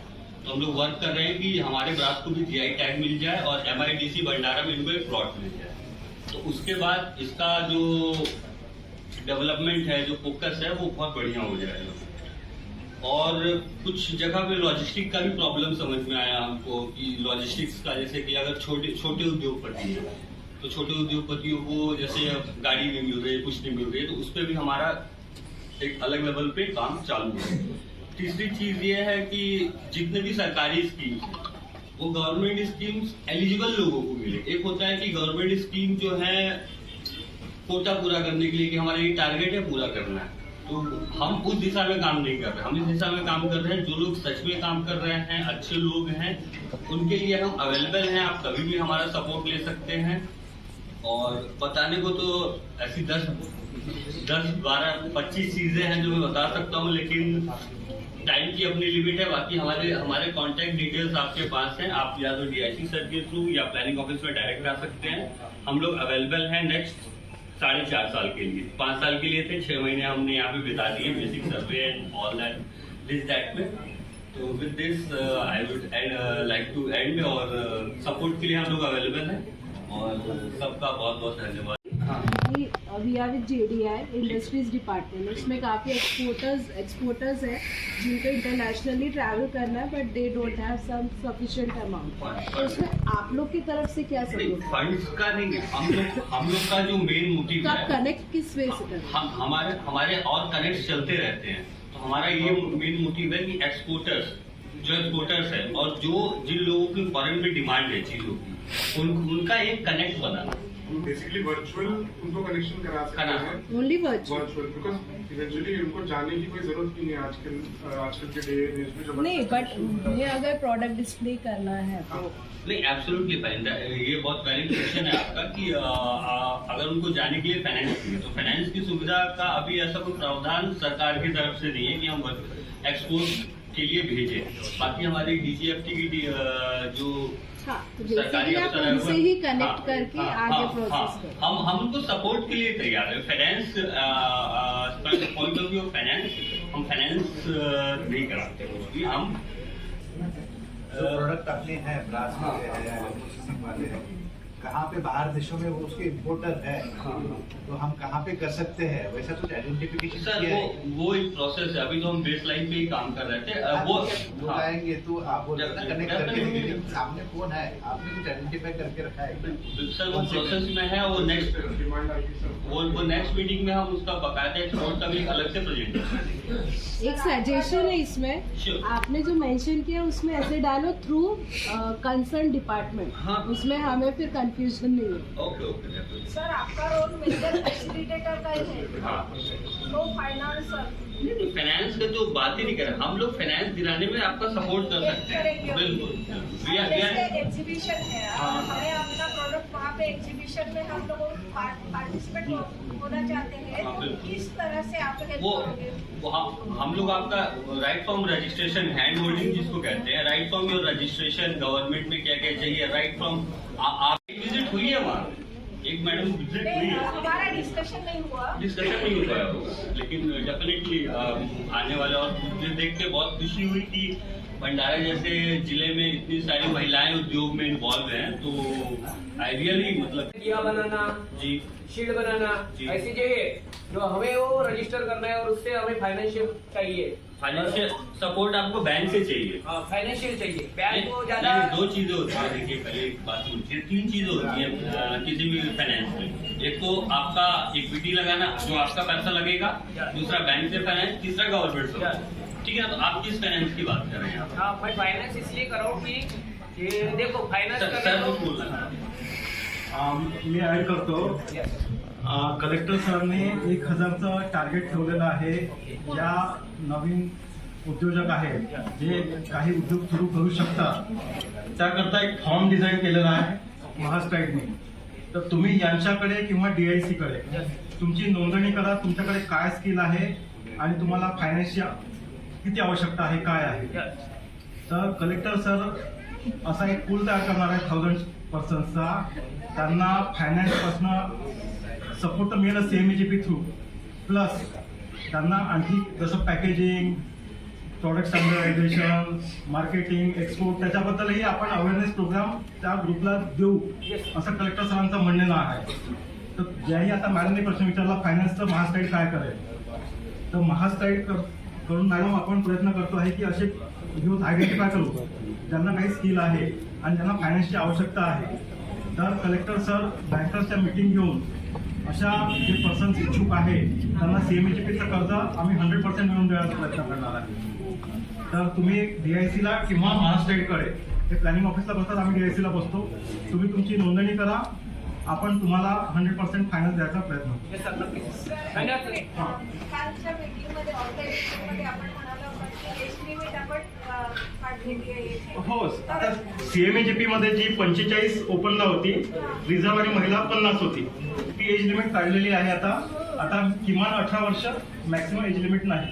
Speaker 7: तो हम लोग वर्क कर रहे हैं कि हमारे ब्रास को भी जीआई टैग मिल जाए और MIDC भंडारा में इनको एक प्लॉट मिल जाए। तो उसके बाद इसका जो डेवलपमेंट है, जो फोकस है, वो बहुत बढ़िया हो जाएगा। और कुछ जगह पे लॉजिस्टिक का भी प्रॉब्लम समझ में आया हमको कि लॉजिस्टिक्स का, जैसे कि अगर छोटे उद्योगपति हैं तो छोटे उद्योगपतियों को जैसे गाड़ी नहीं मिल रही, कुछ नहीं मिल रही, तो उस पर भी हमारा एक अलग लेवल पे काम चालू है। तीसरी चीज ये है कि जितने भी सरकारी स्कीम्स हैं वो गवर्नमेंट स्कीम्स एलिजिबल लोगों को मिले। एक होता है कि गवर्नमेंट स्कीम जो है कोटा पूरा करने के लिए कि हमारा ये टारगेट है पूरा करना है, तो हम उस दिशा में काम नहीं कर रहे, हम इस दिशा में काम कर रहे हैं। जो लोग सच में काम कर रहे हैं, अच्छे लोग हैं, उनके लिए हम अवेलेबल हैं, आप कभी भी हमारा सपोर्ट ले सकते हैं। और बताने को तो ऐसी 10, 12, 25 चीजें हैं जो मैं बता सकता हूँ, लेकिन टाइम की अपनी लिमिट है। बाकी हमारे कॉन्टेक्ट डिटेल्स आपके पास हैं, आप या तो डीआईसी सर के थ्रू या प्लानिंग ऑफिस में डायरेक्ट आ सकते हैं। हम लोग अवेलेबल हैं नेक्स्ट 4.5 साल के लिए। 5 साल के लिए थे, 6 महीने हमने यहाँ पे बिता दिए basic survey and all that में। तो with this I would like to end, और सपोर्ट के लिए हम लोग अवेलेबल हैं, और सबका बहुत बहुत धन्यवाद।
Speaker 8: We are with JDI industries department, उसमें काफ़ी एक्सपोर्टर्स हैं जिनको इंटरनेशनली ट्रैवल करना है, but they don't have some sufficient amount. तो उसमें आप लोग की तरफ से क्या सपोर्ट?
Speaker 7: फंड्स का नहीं, हम लोग का जो मेन मोटिव है,
Speaker 8: कनेक्ट किस वे से करें?
Speaker 7: हमारे और कनेक्ट चलते रहते हैं। तो हमारा ये मेन मोटिव है कि एक्सपोर्टर्स है, और जिन लोगों की फॉरेन में डिमांड है चीजों की, उनका एक कनेक्ट बनाना।
Speaker 6: बेसिकली वर्चुअल उनको कनेक्शन करा सकते हैं,
Speaker 8: ओनली वर्चुअल,
Speaker 6: बिकॉज इवेंचुअली उनको जाने की कोई जरूरत नहीं है आजकल के डे में जो
Speaker 8: नहीं, बट मुझे अगर प्रोडक्ट डिस्प्ले करना है तो
Speaker 7: नहीं, एब्सोल्युटली फाइन। ये बहुत वैलिड क्वेश्चन है आपका कि अगर उनको जाने के लिए फाइनेंस चाहिए, तो फाइनेंस की सुविधा का अभी ऐसा कोई प्रावधान सरकार की तरफ से नहीं है कि हम एक्सपोर्ट के लिए भेजें। बाकी हमारी DGFT की जो
Speaker 8: तो
Speaker 7: सरकारी अफसर है
Speaker 8: उनसे ही कनेक्ट करके आगे प्रोसेस करें।
Speaker 7: हम उनको सपोर्ट के लिए तैयार है। Finance point of view of finance, हम फाइनेंस नहीं कराते उसकी। हम
Speaker 1: जो प्रोडक्ट अपने हैं, ब्रास वाले हैं, प्रोसेसिंग वाले हैं, कहाँ पे बाहर देशों में वो उसके इम्पोर्टर है, तो हम कहाँ पे कर सकते हैं, वैसा कुछ आइडेंटिफिकेशन
Speaker 7: सर वो एक प्रोसेस है। अभी तो हम बेस लाइन पे ही काम कर रहे थे।
Speaker 1: वो आएंगे तो आप बोल रहे हैं कनेक्ट करके, सामने फोन है, आपने कुछ आइडेंटिफाई करके रखा है
Speaker 7: सर, वो प्रोसेस में है। वो नेक्स्ट मीटिंग में हम उसका बकायदा एक्सपोर्ट का भी अलग से प्रेजेंट।
Speaker 8: एक सजेशन है इसमें, आपने जो मेंशन किया उसमें ऐसे डालो थ्रू कंसर्न डिपार्टमेंट, उसमें हमें फिर कंफ्यूजन नहीं है।
Speaker 7: ओके
Speaker 9: सर, आपका रोल मेजर फैसिलिटेटर का ही है, तो फाइनेंस
Speaker 7: फाइनेंस का तो बात ही नहीं कर रहे हम लोग। फाइनेंस दिलाने में आपका सपोर्ट कर सकते हैं, बिल्कुल।
Speaker 9: एग्जीबिशन है, हमें अपना प्रोडक्ट वहाँ पे एग्जीबिशन में हम लोग पार्टिसिपेट होना चाहते हैं, तो किस तरह से आप हेल्प करोगे?
Speaker 7: हम लोग आपका right from registration, hand holding जिसको कहते हैं, right from your registration, government में क्या क्या चाहिए, राइट फ्रॉम आप विजिट हुई है वहाँ, एक मैडम विजिट हुई है,
Speaker 9: हमारा डिस्कशन नहीं हुआ
Speaker 7: होगा, लेकिन डेफिनेटली आने वाले। और मुझे देख के बहुत खुशी हुई कि भंडारा जैसे जिले में इतनी सारी महिलाएं उद्योग में इन्वॉल्व हैं, तो आई रियली मतलब
Speaker 4: दिया बनाना
Speaker 7: जी,
Speaker 4: शीट बनाना,
Speaker 7: जी।
Speaker 4: ऐसी चीजें जो हमें वो रजिस्टर करना है और उससे हमें फाइनेंशियल चाहिए,
Speaker 7: फाइनेंशियल सपोर्ट आपको बैंक से चाहिए।
Speaker 4: फाइनेंशियल चाहिए। बैंक को
Speaker 7: नहीं,
Speaker 4: ज्यादा
Speaker 7: दो चीजें होती है, देखिए पहले एक बात होती है, 3 चीजें होती है किसी भी फाइनेंस में। एक तो आपका इक्विटी लगाना, जो आपका पैसा लगेगा, दूसरा बैंक से फाइनेंस, तीसरा गवर्नमेंट से। ठीक है, तो आप किस फाइनेंस की बात कर रहे हैं?
Speaker 4: हाँ, मैं फाइनेंस इसलिए कर रहा हूँ कि ये देखो फाइनेंस
Speaker 7: सर कुछ बोलना
Speaker 3: मी ऍड करतो। कलेक्टर सरांनी 1000चं टार्गेट ठेवलेलं आहे। ज्या नवीन उद्योजक आहेत जे काही उद्योग सुरू करू शकतात त्याकरता एक फॉर्म डिझाईन केलेला आहे महास्ट्राईटने। तर तुम्ही यांच्याकडे किंवा DIC कडे तुमची नोंदणी करा, तुमच्याकडे काय स्किल आहे आणि तुम्हाला फायनान्सची किती आवश्यकता आहे, काय आहे। तर कलेक्टर सर असा एक पूल तयार करणार आहे 1000 पर्सन्सचा। त्यांना फायनान्सपासून सपोर्ट तर मिळेल CMEGP थ्रू, प्लस त्यांना आणखी जसं packaging, product standardisation, marketing, export त्याच्याबद्दलही आपण अवेअरनेस प्रोग्राम त्या ग्रुपला देऊ असं कलेक्टर सरांचं म्हणणं आहे। तर ज्याही आता मॅडमने प्रश्न विचारला फायनान्सचं महास्टाईट काय करेल, तर महास्टाईट करून मॅडम आपण प्रयत्न करतो आहे की असे यूथ आयडेंटिफाय करू ज्यांना काही स्किल आहे आणि ज्यांना फायनान्सची आवश्यकता आहे। तर कलेक्टर सर बँकर्सच्या मीटिंग घेऊन अशा जे पर्सन्स इच्छुक आहे त्यांना CMEGPचं कर्ज आम्ही 100% मिळवून देण्याचा प्रयत्न करणार आहे। तर तुम्ही DICला किंवा महास्टेटकडे हे प्लॅनिंग ऑफिसला बसतात, आम्ही DICला बसतो, तुम्ही तुमची नोंदणी करा, आपण तुम्हाला 100% फायनान्स द्यायचा प्रयत्न करू।
Speaker 9: कालच्या मीटिंगमध्ये ऑर्गनायझेशनमध्ये आपण म्हणालो की एज लिमिट आपण काढलेली आहे।
Speaker 3: हो, आता CMEGP मध्ये जी 45 ओपनला होती, रिझर्व्ह आणि महिला 50 होती, ती एज लिमिट काढलेली आहे। आता किमान 18 वर्ष, मॅक्सिमम एज लिमिट नाही,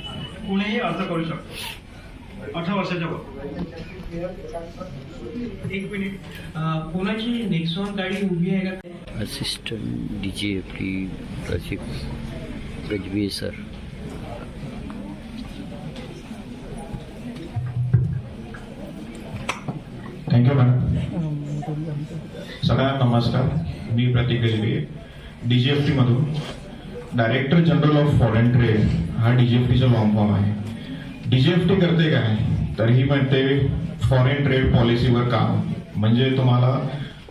Speaker 3: कुणीही अर्ज करू शकतो 18 वर्षाच्या वर।
Speaker 2: एक मिनिट, कोणाची नेक्सॉन गाडी उभी आहे का?
Speaker 5: Assistant DGFT Prashik Gajbi sir.
Speaker 10: Thank you madam. सगळ्यांना नमस्कार, मी प्रतीक गजबी, DGFT मधून director general of foreign trade हा DGFTचा लॉंग फॉर्म आहे। DGFT करते काय, तर ही म्हणते फॉरेन ट्रेड पॉलिसीवर काम, म्हणजे तुम्हाला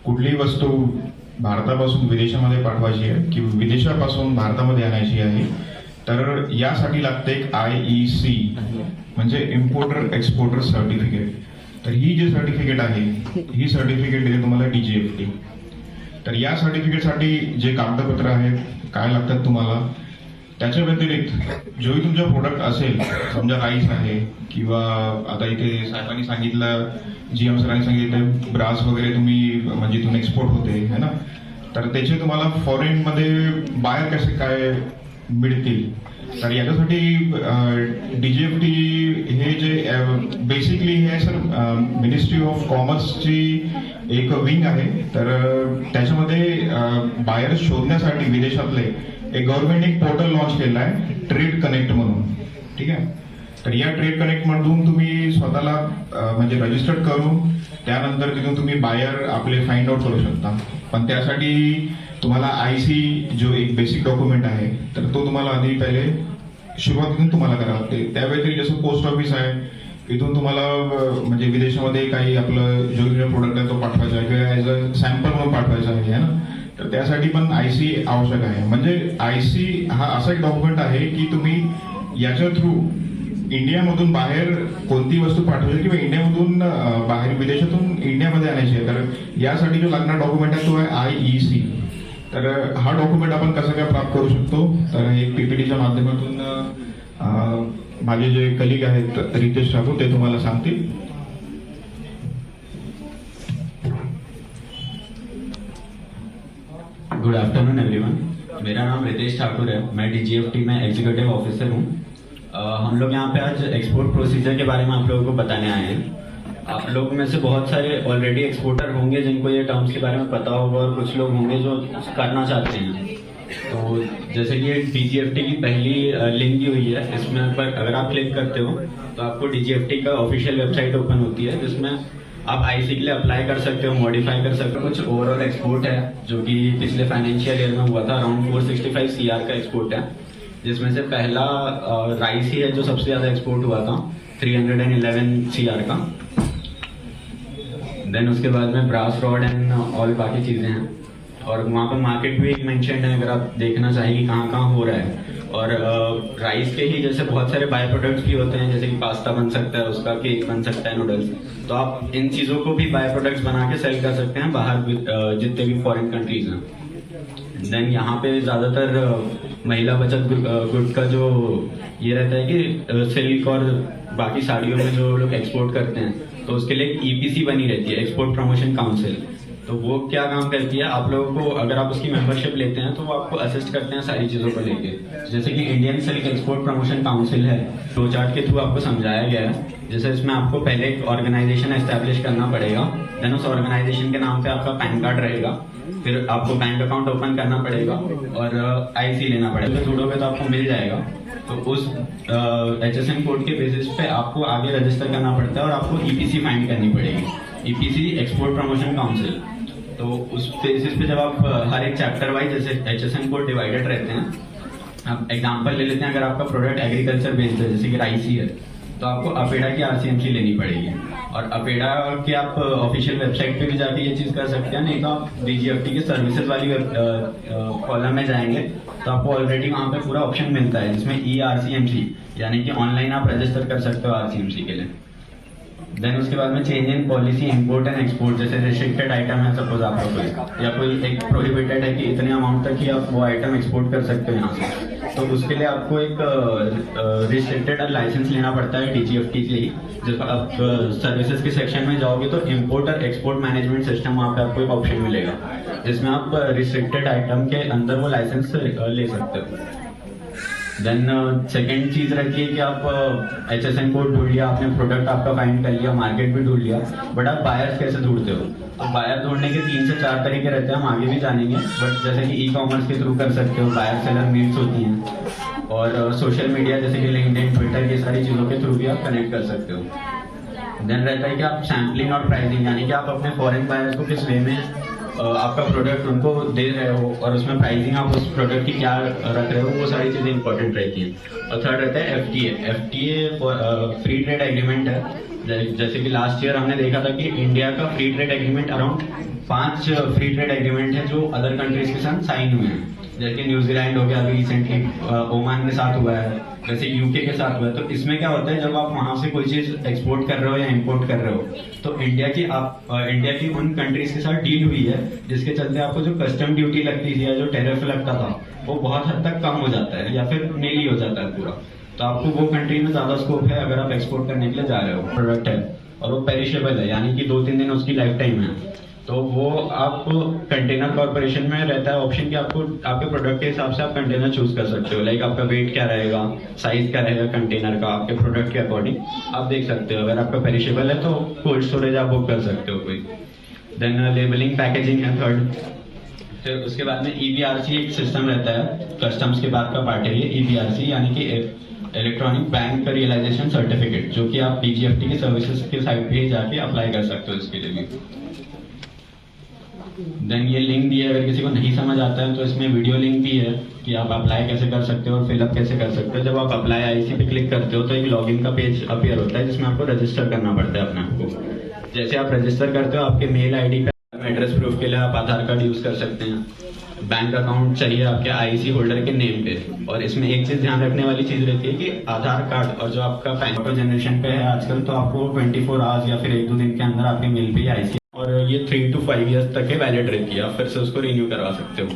Speaker 10: कुठलीही वस्तू भारतापासून विदेशामध्ये पाठवायची आहे किंवा विदेशापासून भारतामध्ये आणायची आहे, तर यासाठी लागते एक IEC म्हणजे इम्पोर्टर एक्सपोर्टर सर्टिफिकेट। तर ही जी सर्टिफिकेट आहे ही सर्टिफिकेट देते तुम्हाला DGFT। तर या सर्टिफिकेटसाठी जे कागदपत्र आहेत, काय लागतात तुम्हाला, त्याच्या व्यतिरिक्त जोही तुमचा प्रोडक्ट असेल, समजा राईस आहे किंवा आता इथे साहेबांनी सांगितलं, GM सरांनी सांगितलं ब्रास वगैरे तुम्ही म्हणजे इथून एक्सपोर्ट होते है ना, तर त्याचे तुम्हाला फॉरेनमध्ये बाहेर कसे काय मिळतील, तर याच्यासाठी DGFT हे जे बेसिकली हे सर मिनिस्ट्री ऑफ कॉमर्सची एक विंग आहे। तर त्याच्यामध्ये बाहेर शोधण्यासाठी विदेशातले एक गव्हर्नमेंट एक पोर्टल लॉन्च केलं आहे, ट्रेड कनेक्ट म्हणून। ठीक आहे, तर या ट्रेड कनेक्ट मधून तुम्ही स्वतःला म्हणजे रजिस्टर्ड करून त्यानंतर तिथून तुम्ही बायर आपले फाइंड आउट करू शकता। पण त्यासाठी तुम्हाला IC जो एक बेसिक डॉक्युमेंट आहे, तर तो तुम्हाला आधी पहिले सुरुवातीतून तुम्हाला करावं लागते। त्या व्यतिरिक्त जसं पोस्ट ऑफिस आहे, इथून तुम्हाला म्हणजे विदेशामध्ये काही आपलं जो प्रोडक्ट आहे तो पाठवायचा आहे किंवा ॲज अ सॅम्पल म्हणून पाठवायचा आहे ना, तर त्यासाठी पण IC आवश्यक आहे। म्हणजे IC हा असा एक डॉक्युमेंट आहे की तुम्ही याच्या थ्रू इंडियामधून बाहेर कोणती वस्तू पाठवायची किंवा इंडियामधून बाहेर विदेशातून इंडियामध्ये आणायची आहे, तर यासाठी जो लागणारा डॉक्युमेंट आहे तो आहे IEC। तर हा डॉक्युमेंट आपण कसं काय प्राप्त करू शकतो, तर एक PPTच्या माध्यमातून माझे जे कलिग आहेत रितेश ठाकूर ते तुम्हाला सांगतील.
Speaker 11: Good afternoon everyone. मेरा नाम रितेश ठाकुर है. मैं DGFT में एग्जीक्यूटिव ऑफिसर हूँ. हम लोग यहाँ पे आज एक्सपोर्ट प्रोसीजर के बारे में आप लोगों को बताने आए हैं. आप लोग में से बहुत सारे ऑलरेडी एक्सपोर्टर होंगे जिनको ये टर्म्स के बारे में पता होगा और कुछ लोग होंगे जो करना चाहते हैं. तो जैसे कि ये DGFT की पहली लिंक दी हुई है, इसमें पर अगर आप क्लिक करते हो तो आपको DGFT का ऑफिशियल वेबसाइट ओपन होती है जिसमें आप IC के लिए अप्लाई कर सकते हो, मॉडिफाई कर सकते हो. कुछ ओवरऑल एक्सपोर्ट है जो कि पिछले फाइनेंशियल ईयर में हुआ था. अराउंड 465 CR का एक्सपोर्ट है, जिसमें से पहला राइस ही है जो सबसे ज्यादा एक्सपोर्ट हुआ था, 311 CR का. देन उसके बाद में ब्रास रॉड एंड ऑल बाकी चीजें हैं. और वहाँ पर मार्केट भी एक मेंशन है अगर आप देखना चाहिए कि कहाँ कहाँ हो रहा है. और राइस के ही जैसे बहुत सारे बाय प्रोडक्ट्स भी होते हैं, जैसे कि पास्ता बन सकता है, उसका केक बन सकता है, नूडल्स. तो आप इन चीज़ों को भी बाय प्रोडक्ट्स बना के सेल कर सकते हैं बाहर जितने भी फॉरेन कंट्रीज हैं. देन यहाँ पे ज़्यादातर महिला बचत गुट का जो ये रहता है कि सिल्क और बाकी साड़ियों में जो लोग एक्सपोर्ट करते हैं तो उसके लिए EPC बनी रहती है, एक्सपोर्ट प्रमोशन काउंसिल. तो वो क्या काम करती है, आप लोगों को अगर आप उसकी मेंबरशिप लेते हैं तो वो आपको असिस्ट करते हैं सारी चीज़ों को लेके. जैसे कि Indian silk export promotion council है, फ्लो चार्ट के थ्रू आपको समझाया गया है. जैसे इसमें आपको पहले एक ऑर्गेनाइजेशन एस्टेब्लिश करना पड़ेगा. देन उस ऑर्गेनाइजेशन के नाम पे आपका पैन कार्ड रहेगा. फिर आपको बैंक अकाउंट ओपन करना पड़ेगा और IC लेना पड़ेगा. तो जुड़ोगे तो आपको मिल जाएगा. तो उस HSN कोड के बेसिस पे आपको आगे रजिस्टर करना पड़ता है और आपको EPC फाइंड करनी पड़ेगी, EPC एक्सपोर्ट प्रमोशन काउंसिल. तो उस बेसिस पे जब आप हर एक चैप्टर वाइज जैसे HSN कोड डिवाइडेड रहते हैं. आप एग्जांपल ले लेते हैं, अगर आपका प्रोडक्ट एग्रीकल्चर बेस्ड है जैसे कि राइस ही है तो आपको अपेडा की RCMC लेनी पड़ेगी. और अपेडा के आप ऑफिशियल वेबसाइट पे भी जाके ये चीज कर सकते हैं. नहीं तो आप DGFT के सर्विसेज वाली कॉलम में जाएंगे तो आपको ऑलरेडी वहाँ पे पूरा ऑप्शन मिलता है जिसमें ERCMC यानी कि ऑनलाइन आप रजिस्टर कर सकते हो RCMC के लिए. देन उसके बाद में change in policy import end export, जैसे रिस्ट्रिक्टेड आइटम है सपोज आपका कोई, या कोई एक प्रोहिबिटेड है कि इतने अमाउंट तक ही आप वो आइटम एक्सपोर्ट कर सकते हो यहाँ से. तो उसके लिए आपको एक रिस्ट्रिक्टेड लाइसेंस लेना पड़ता है DGFT से ही. जब आप सर्विसेज के सेक्शन में जाओगे तो इम्पोर्ट और एक्सपोर्ट मैनेजमेंट सिस्टम, वहाँ पे आपको एक ऑप्शन मिलेगा जिसमें आप रिस्ट्रिक्टेड आइटम के अंदर वो लाइसेंस ले सकते हो. देन सेकेंड चीज रहती है कि आप HSN कोड ढूंढ लिया आपने, प्रोडक्ट आपका फाइंड कर लिया, मार्केट भी ढूंढ लिया, बट आप बायर्स कैसे ढूंढते हो. तो बायर ढूंढने के 3 से 4 तरीके रहते हैं, हम आगे भी जानेंगे. बट जैसे कि E-कॉमर्स के थ्रू कर सकते हो, बायर सेलर मीट्स होती हैं, और सोशल मीडिया जैसे कि लिंक्डइन, ट्विटर, ये सारी चीजों के थ्रू भी आप कनेक्ट कर सकते हो. देन रहता है कि आप सैम्पलिंग और प्राइसिंग, यानी कि आप अपने फॉरेन बायर्स को किस वे में आपका प्रोडक्ट उनको दे रहे हो और उसमें प्राइसिंग आप उस प्रोडक्ट की क्या रख रहे हो, वो सारी चीजें इंपॉर्टेंट रहती हैं. और थर्ड रहता है FTA फ्री ट्रेड एग्रीमेंट है. जैसे कि लास्ट ईयर हमने देखा था कि इंडिया का free trade agreement around 5 free trade agreement है जो अदर कंट्रीज के साथ साइन हुए हैं. जैसे कि न्यूजीलैंड हो गया अभी रिसेंटली, ओमान के साथ हुआ है, वैसे UK के साथ हुआ है. तो इसमें क्या होता है, जब आप वहां से कोई चीज एक्सपोर्ट कर रहे हो या इंपोर्ट कर रहे हो तो इंडिया की उन कंट्रीज के साथ डील हुई है जिसके चलते आपको जो कस्टम ड्यूटी लगती थी या जो टैरिफ लगता था वो बहुत हद तक कम हो जाता है या फिर नील ही हो जाता है पूरा. तो आपको वो कंट्री में ज्यादा स्कोप है अगर आप एक्सपोर्ट करने के लिए जा रहे हो. प्रोडक्ट है और वो पेरिशेबल है, यानी कि 2-3 दिन उसकी लाइफ टाइम है. तो वो आप कंटेनर कॉर्पोरेशन में रहता है ऑप्शन कि आपको आपके प्रोडक्ट के हिसाब से आप कंटेनर चूज कर सकते हो. लाइक आपका वेट क्या रहेगा, साइज क्या रहेगा कंटेनर का, आपके प्रोडक्ट के अकॉर्डिंग आप देख सकते हो. अगर आपका पेरिशेबल है तो कोल्ड स्टोरेज आप बुक कर सकते हो कोई. देन लेबलिंग, पैकेजिंग है थर्ड. फिर उसके बाद में EBRC एक सिस्टम रहता है, कस्टम्स के बाद का पार्ट है ये EBRC, यानी कि इलेक्ट्रॉनिक बैंक रियलाइजेशन सर्टिफिकेट, जो कि आप DGFT की सर्विसेज के साइट पे ही जाके अप्लाई कर सकते हो इसके लिए भी. देन ये लिंक दिया, अगर किसी को नहीं समझ आता है तो इसमें वीडियो लिंक भी है कि आप अप्लाई कैसे कर सकते हो और फिलअप कैसे कर सकते हो. जब आप अप्लाई IC पे क्लिक करते हो तो एक लॉगिन का पेज अपीयर होता है जिसमें आपको रजिस्टर करना पड़ता है अपने आप को. जैसे आप रजिस्टर करते हो आपके मेल ID पे एड्रेस प्रूफ के लिए आप आधार कार्ड यूज कर सकते हैं. बैंक अकाउंट चाहिए आपके IC होल्डर के नेम पे. और इसमें एक चीज ध्यान रखने वाली चीज रहती है कि आधार कार्ड और जो आपका ऑटो जनरेशन पे है आजकल, तो आपको 24 आवर्स या फिर 1-2 दिन के अंदर आपके मेल पे IC, और ये 3 to 5 years तक है वैलिड रहती है. आप फिर से उसको रिन्यू करवा सकते हो.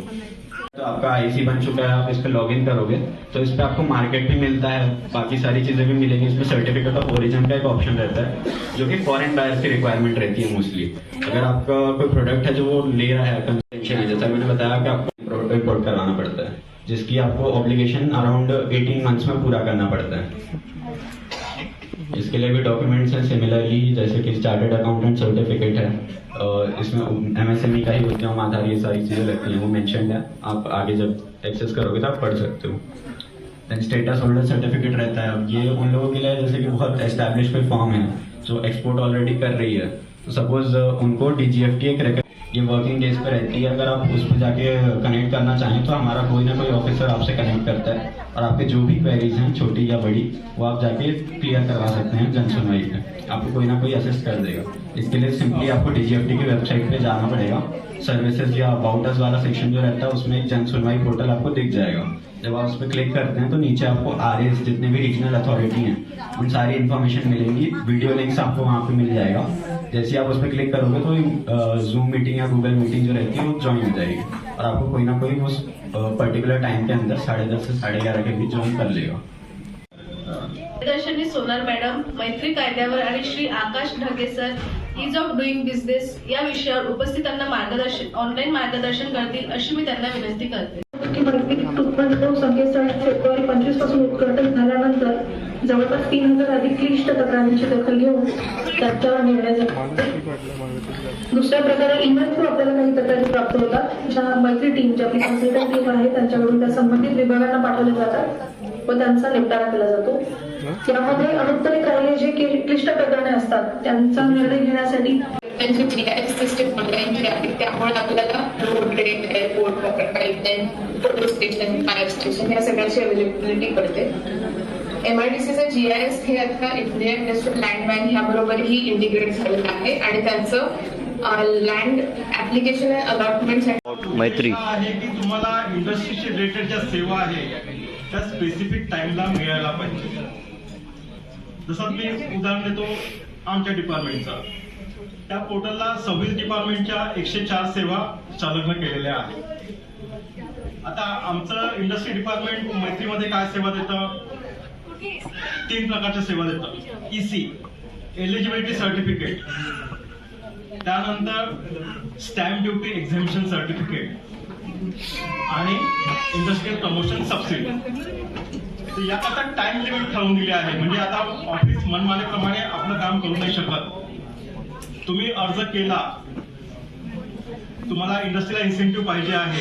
Speaker 11: तो आपका आईसी बन चुका है, आप इस पर लॉग इन करोगे तो इस पर आपको मार्केट भी मिलता है, बाकी सारी चीज़ें भी मिलेंगी। इसमें सर्टिफिकेट ऑफ ओरिजिन का एक ऑप्शन रहता है जो कि फॉरेन बायर्स की रिक्वायरमेंट रहती है मोस्टली। अगर आपका कोई प्रोडक्ट है जो वो ले रहा है, कंसेंशन है, जैसा मैंने बताया कि आपको इम्पोर्ट कराना पड़ता है, जिसकी आपको ऑब्लिगेशन अराउंड 18 मंथ्स में पूरा करना पड़ता है। इसके लिए भी डॉक्यूमेंट्स हैं सिमिलरली, जैसे कि चार्टर्ड अकाउंटेंट सर्टिफिकेट है, इसमें एमएसएमई का ही उद्यम आधार ये सारी चीज़ें लगती हैं, वो मेंशन्ड है। आप आगे जब एक्सेस करोगे तो आप पढ़ सकते हो। देन स्टेटस होल्डर सर्टिफिकेट रहता है। अब ये उन लोगों के लिए जैसे कि बहुत एस्टैब्लिश कोई फॉर्म है जो एक्सपोर्ट ऑलरेडी कर रही है, तो सपोज उनको डीजीएफ की एक ये वर्किंग डेज पे रहती है। अगर आप उस पर जाके कनेक्ट करना चाहें तो हमारा कोई ना कोई ऑफिसर आपसे कनेक्ट करता है और आपके जो भी क्वेरीज हैं छोटी या बड़ी वो आप जाके क्लियर करवा सकते हैं जन सुनवाई पे। आपको कोई ना कोई असिस्ट कर देगा। इसके लिए सिंपली आपको डीजीएफटी की वेबसाइट पे जाना पड़ेगा। सर्विसेज या अबाउट अस वाला सेक्शन जो रहता है उसमें एक जन सुनवाई पोर्टल आपको दिख जाएगा। जब आप उस पर क्लिक करते हैं तो नीचे आपको आरएस जितने भी रीजनल अथॉरिटी हैं उन सारी इन्फॉर्मेशन मिलेंगी। वीडियो लिंक्स आपको वहाँ पे मिल जाएगा। जैसे आप उस पर क्लिक करोगे तो जूम मीटिंग या गूगल मीटिंग जो रहती है वो ज्वाइन हो जाएगी और आपको कोई ना कोई उस पर्टिकुलर टाइम के अंदर 10:30 से 11:30 के बीच ज्वाइन कर लेगा।
Speaker 12: दर्शनी सोनार मॅडम, मैत्री कायद्यावर आणि Shri Akash Dhage sir ease of doing business या विषयावर उपस्थितांना मार्गदर्शन ऑनलाईन मार्गदर्शन करतील अशी मी त्यांना विनंती करते.
Speaker 13: मैत्री टूथब्रश संकेतस्थळ फेब्रुवारी 25 पासून उद्घाटन झाल्यानंतर जवळपास 3000 अधिक क्लिष्ट तक्रारींची दखल घेऊन त्याच्यावर निर्णय झाला. दुसऱ्या प्रकारे ईमेल थ्रू आपल्याला काही तक्रारी प्राप्त होतात, ज्या मैत्री टीम जी आपली कन्सल्टंट टीम आहे त्यांच्याकडून त्या संबंधित विभागांना पाठवले जातात व त्यांचा निपटारा केला जातो. यामध्ये अनुत्तरित राहिले जे क्लिष्ट प्रकरणे असतात त्यांचा निर्णय घेण्यासाठी
Speaker 14: त्यांची जीआयएस सिस्टम ऑनलाईन जी आहे त्यामुळे आपल्याला road, train, airport, pipeline, police station, fire station या सगळ्याची अवेलेबिलिटी पडते. एमआयडीसीचं जीआयएस हे आता इंडिया इंडस्ट्रियल लँड बँक ह्याबरोबरही इंटिग्रेट झालेलं आहे आणि त्यांचं लँड ऍप्लिकेशन अलॉटमेंट
Speaker 3: मैत्री आहे की तुम्हाला इंडस्ट्रीशी रिलेटेड ज्या सेवा आहे त्या स्पेसिफिक टाइमला मिळायला पाहिजे. जसं मी उदाहरण देतो आमच्या डिपार्टमेंटचा, त्या पोर्टलला 26 डिपार्टमेंटच्या 104 सेवा संलग्न केलेल्या आहेत. आता आमचं इंडस्ट्री डिपार्टमेंट मैत्रीमध्ये काय सेवा देतं? 3 प्रकारच्या सेवा देतं. ईसी एलिजिबिलिटी सर्टिफिकेट, त्यानंतर स्टॅम्प ड्युटी एक्झिबिशन सर्टिफिकेट आणि इंडस्ट्रियल प्रमोशन सबसिडी. याकरता टाइम लिमिट ठरवून दिले आहे. म्हणजे आता ऑफिस मनमानेप्रमाणे आपलं काम करू नाही शकत. तुम्ही अर्ज केला, तुम्हाला इंडस्ट्रीला इन्सेंटिव्ह पाहिजे आहे,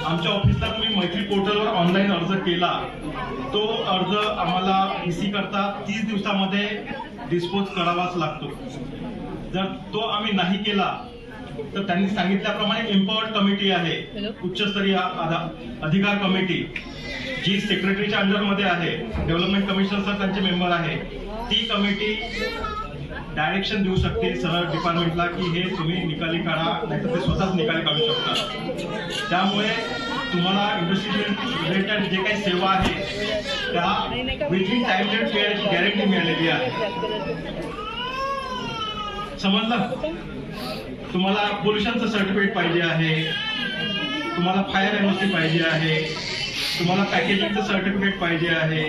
Speaker 3: आमच्या ऑफिसला तुम्ही मैत्री पोर्टलवर ऑनलाईन अर्ज केला, तो अर्ज आम्हाला ईसी करता 30 दिवसामध्ये डिस्पोज करावाच लागतो. जर तो आम्ही नाही केला तर त्यांनी सांगितल्याप्रमाणे एम्पॉवर्ड कमिटी आहे, उच्चस्तरीय अधिकार कमिटी जी सेक्रेटरीच्या अंडरमध्ये आहे, डेव्हलपमेंट कमिशनर सर त्यांचे मेंबर आहे. ती कमिटी डायरेक्शन देऊ शकते सरळ डिपार्टमेंटला की हे तुम्ही निकाली काढा, नाहीतर ते स्वतःच निकाली काढू शकतात. त्यामुळे तुम्हाला इंडस्ट्री रिलेटेड जे काही सेवा आहे त्या विदिन टाइम लिमिट मिळण्याची गॅरंटी मिळालेली आहे. समजलं? तुम्हाला पोल्युशनचं सर्टिफिकेट पाहिजे आहे, तुम्हाला फायर एनओसी पाहिजे आहे, तुम्हाला पॅकेजिंगचं सर्टिफिकेट पाहिजे आहे,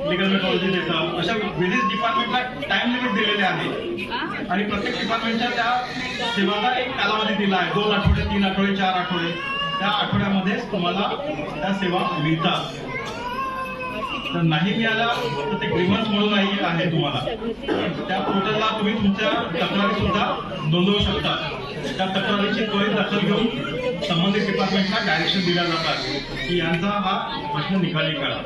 Speaker 3: लीगल मेट्रोलॉजी देतं. अशा विविध डिपार्टमेंटला टाइम लिमिट दिलेले आहे आणि प्रत्येक डिपार्टमेंटच्या त्या सेवाला एक कालावधी दिला आहे. 2 आठवडे, 3 आठवडे, 4 आठवडे. त्या आठवड्यामध्येच तुम्हाला त्या सेवा मिळतात. तर नाही मिळाला तर ते ग्रीव्हन्स म्हणून आहे तुम्हाला. त्या पोर्टलला तुम्ही तुमच्या तक्रारी सुद्धा नोंदवू शकता. त्या तक्रारीची त्वरित दखल घेऊन संबंधित डिपार्टमेंटला डायरेक्शन दिल्या जातात की यांचा हा प्रश्न निकाली काढा.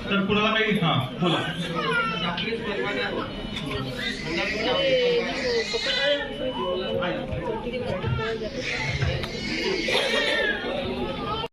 Speaker 3: तर कुणाला काही बोला.